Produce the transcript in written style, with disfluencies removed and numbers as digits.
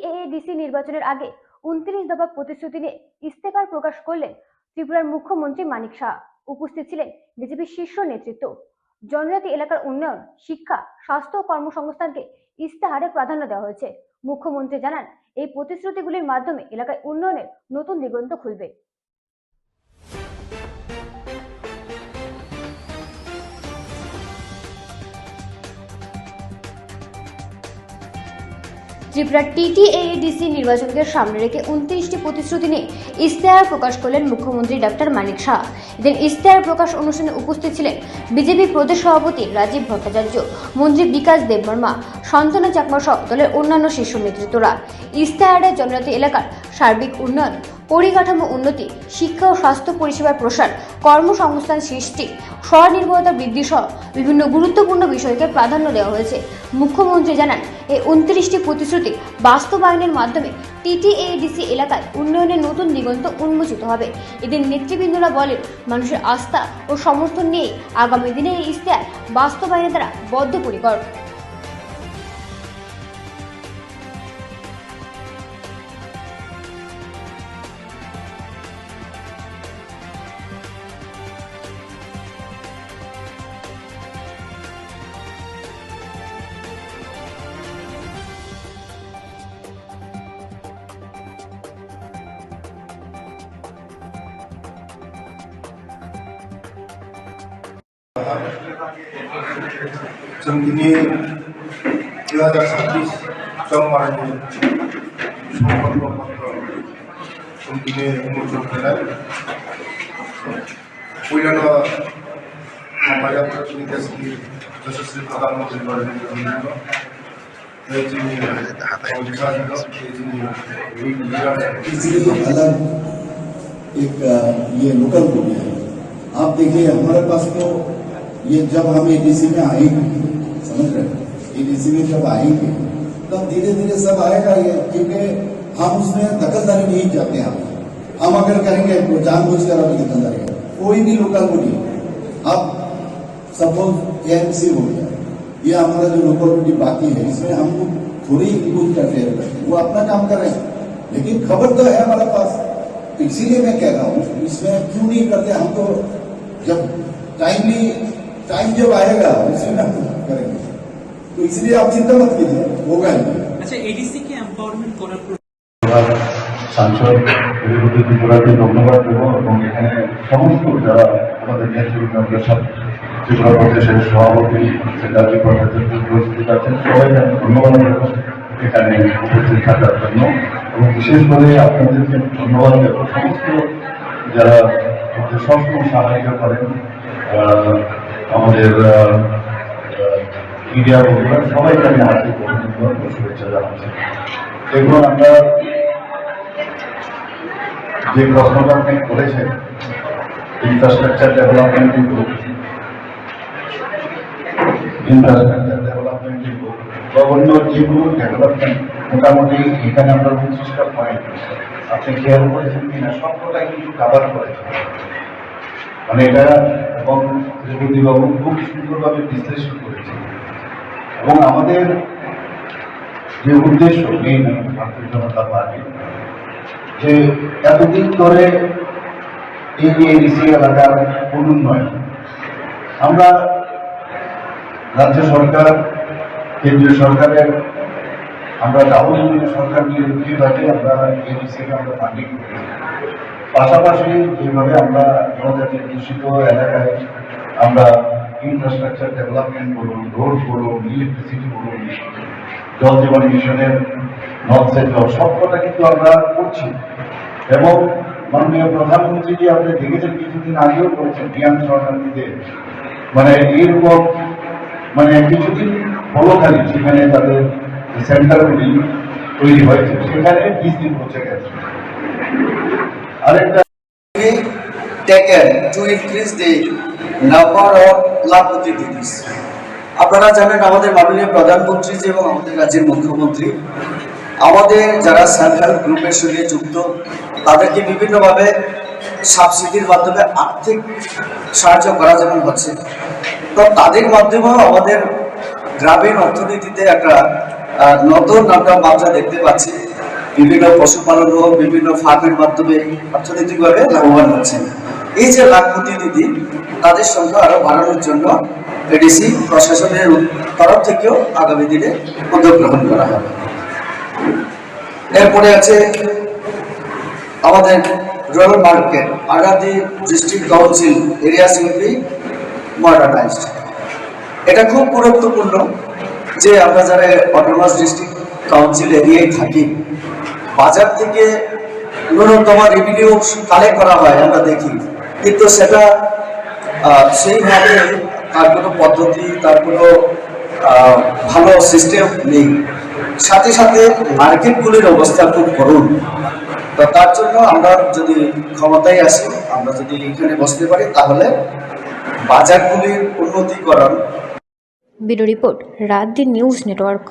TTADC নির্বাচনের আগে 29 দফা প্রতিশ্রুতি নিয়ে ইস্তেহার প্রকাশ করলেন ত্রিপুরার মুখ্যমন্ত্রী মানিক সাহা। উপস্থিত ছিলেন বিজেপির শীর্ষ নেতৃত্ব। জনজাতি এলাকার উন্নয়ন, শিক্ষা, স্বাস্থ্য ও কর্মসংস্থানকে ইস্তেহারে প্রাধান্য দেওয়া হয়েছে। মুখ্যমন্ত্রী জানান, এই প্রতিশ্রুতিগুলির মাধ্যমে এলাকায় উন্নয়নের নতুন দিগন্ত খুলবে। ত্রিপুরা টিটিএডিসি নির্বাচনকে সামনে রেখে 29টি প্রতিশ্রুতি নিয়ে ইস্তেহার প্রকাশ করলেন মুখ্যমন্ত্রী ডক্টর মানিক সাহা। এদিন ইস্তেহার প্রকাশ অনুষ্ঠানে উপস্থিত ছিলেন বিজেপি প্রদেশ সভাপতি রাজীব ভট্টাচার্য, মন্ত্রী বিকাশ দেববর্মা, শান্তনু চাকমা সহ দলের অন্যান্য শীর্ষ নেতৃত্বরা। ইস্তেহারে জনজাতি এলাকার সার্বিক উন্নয়ন, পরিকাঠামো উন্নতি, শিক্ষা ও স্বাস্থ্য পরিষেবার প্রসার, কর্মসংস্থান সৃষ্টি, স্বনির্ভরতা বৃদ্ধি সহ বিভিন্ন গুরুত্বপূর্ণ বিষয়কে প্রাধান্য দেওয়া হয়েছে। মুখ্যমন্ত্রী জানান, এই 29টি প্রতিশ্রুতি বাস্তবায়নের মাধ্যমে টিটিএডিসি এলাকায় উন্নয়নের নতুন দিগন্ত উন্মোচিত হবে। এদিন নেতৃবৃন্দরা বলেন, মানুষের আস্থা ও সমর্থন নিয়ে আগামী দিনে এই ইস্তেহার বাস্তবায়নে তারা বদ্ধপরিকর। जों दिनै 2026 समबारनि संकल्प पत्र जों दिनै उन्मोचन होनाय पहिलानो माबायाव जोंनि देशनि यशस्वी प्रधानमन्त्री नरेन्द्र एक ये लोकल हो गया है। आप देखिए हमारे पास तो ये जब हम एडीसी में आएंगे, समझ रहे हैं, एडीसी में जब आएंगे तब धीरे धीरे सब आएगा ये, क्योंकि हम उसमें दखलदारी नहीं चाहते हैं। हम अगर करेंगे तो जानबूझकर अभी दखलदारी कोई भी लोकल बॉडी, अब सपोज एएमसी हो गया, ये हमारा जो लोकल बॉडी बाकी है इसमें हम थोड़ी इंटरफेयर करते हैं, वो अपना काम कर रहे हैं, लेकिन खबर तो है हमारे पास। तो इसीलिए मैं कह रहा हूँ इसमें क्यों नहीं करते हम, तो जब टाइम जब आएगा उसी में हम करेंगे, तो इसलिए आप चिंता मत कीजिए, होगा ही। अच्छा, एडीसी के एम्पावरमेंट করার সাংসদ ত্রিপুরাকে ধন্যবাদ দেব এবং এখানে সমস্ত যারা আমাদের নেতৃবৃন্দ ত্রিপুরা প্রদেশের সভাপতি রাজীব ভট্টাচার্য উপস্থিত আছেন, সবাইকে আমি ধন্যবাদ দেব এখানে উপস্থিত থাকার জন্য, এবং বিশেষ করে আপনাদেরকে ধন্যবাদ দেব সমস্ত যারা আমাদের সবসময় সাহায্য করেন, আমাদের মিডিয়া বন্ধুরা সবাইকে আমি হার্দিক অভিনন্দন ও শুভেচ্ছা জানাচ্ছি। দেখুন, আমরা যে প্রশ্নটা আপনি করেছেন ইনফ্রাস্ট্রাকচার ডেভেলপমেন্ট বা অন্য যেগুলো ডেভেলপমেন্ট, মোটামুটি এখানে আমরা 29টা পয়েন্ট আপনি খেয়াল করেছেন কিনা সবকটাই কিন্তু কাভার করেছেন। মানে এটা এবং ত্রিপুরাবাবু খুব সুন্দরভাবে বিশ্লেষণ করেছেন, এবং আমাদের যে উদ্দেশ্য নেই ভারতীয় জনতা পার্টি, যে এতদিন ধরে এই এডিসি এলাকার উন্নয়ন আমরা রাজ্য সরকার, কেন্দ্রীয় সরকারের আমরা ডাবল সরকার বিরোধীভাবে আমরা এডিসিকে আমরা ফান্ডিং করি। পাশাপাশি যেভাবে আমরা জনজাতির দূষিত এলাকায় আমরা ইনফ্রাস্ট্রাকচার ডেভেলপমেন্ট বলুন, রোড বলুন, ইলেকট্রিসিটি বলুন, জল জীবন মিশনের নলসেট সবকটা কিন্তু আমরা করছি। এবং মাননীয় প্রধানমন্ত্রীজি আপনি দেখেছেন কিছুদিন আগেও করেছেন জ্ঞান শরণার্থীতে, মানে এইরকম মানে কিছুদিন হলো খালি সেখানে তাদের সেন্টারগুলি তৈরি হয়েছে, সেখানে 20 দিন পৌঁছে গেছে। আরেকটা taken to increase the number of lab opportunities. আপনারা জানেন আমাদের মাননীয় প্রধানমন্ত্রী এবং আমাদের রাজ্যের মুখ্যমন্ত্রী আমাদের যারা সেলফ হেল্প গ্রুপের সঙ্গে যুক্ত তাদেরকে বিভিন্নভাবে সাবসিডির মাধ্যমে আর্থিক সাহায্য করা যেমন হচ্ছে, তো তাদের মাধ্যমেও আমাদের গ্রামীণ অর্থনীতিতে একটা নতুন আমরা মাত্রা দেখতে পাচ্ছি। বিভিন্ন পশুপালন ও বিভিন্ন ফার্মের মাধ্যমে অর্থনৈতিকভাবে লাভবান হচ্ছেন। এই যে লাখপতি দিদি, তাদের সংখ্যা আরো বাড়ানোর জন্য এডিসি প্রশাসনের তরফ থেকেও আগামী দিনে উদ্যোগ গ্রহণ করা হবে। এরপরে আছে আমাদের রুরাল মার্কেট, আগামী district council areas will be modernised. এটা খুব গুরুত্বপূর্ণ যে আমরা যারা অটোনমাস ডিস্ট্রিক্ট কাউন্সিল এরিয়ায় থাকি, বাজার থেকে ন্যূনতম রেভিনিউ কালেক্ট করা হয় আমরা দেখি, কিন্তু সেটা সেইভাবে তার কোনো পদ্ধতি, তার কোনো ভালো সিস্টেম নেই। সাথে সাথে মার্কেটগুলির অবস্থা খুব করুণ। তো তার জন্য আমরা যদি ক্ষমতায় আসি, আমরা যদি এখানে বসতে পারি, তাহলে বাজারগুলির উন্নতিকরণ। ব্যুরো রিপোর্ট, রাত দিন নিউজ নেটওয়ার্ক।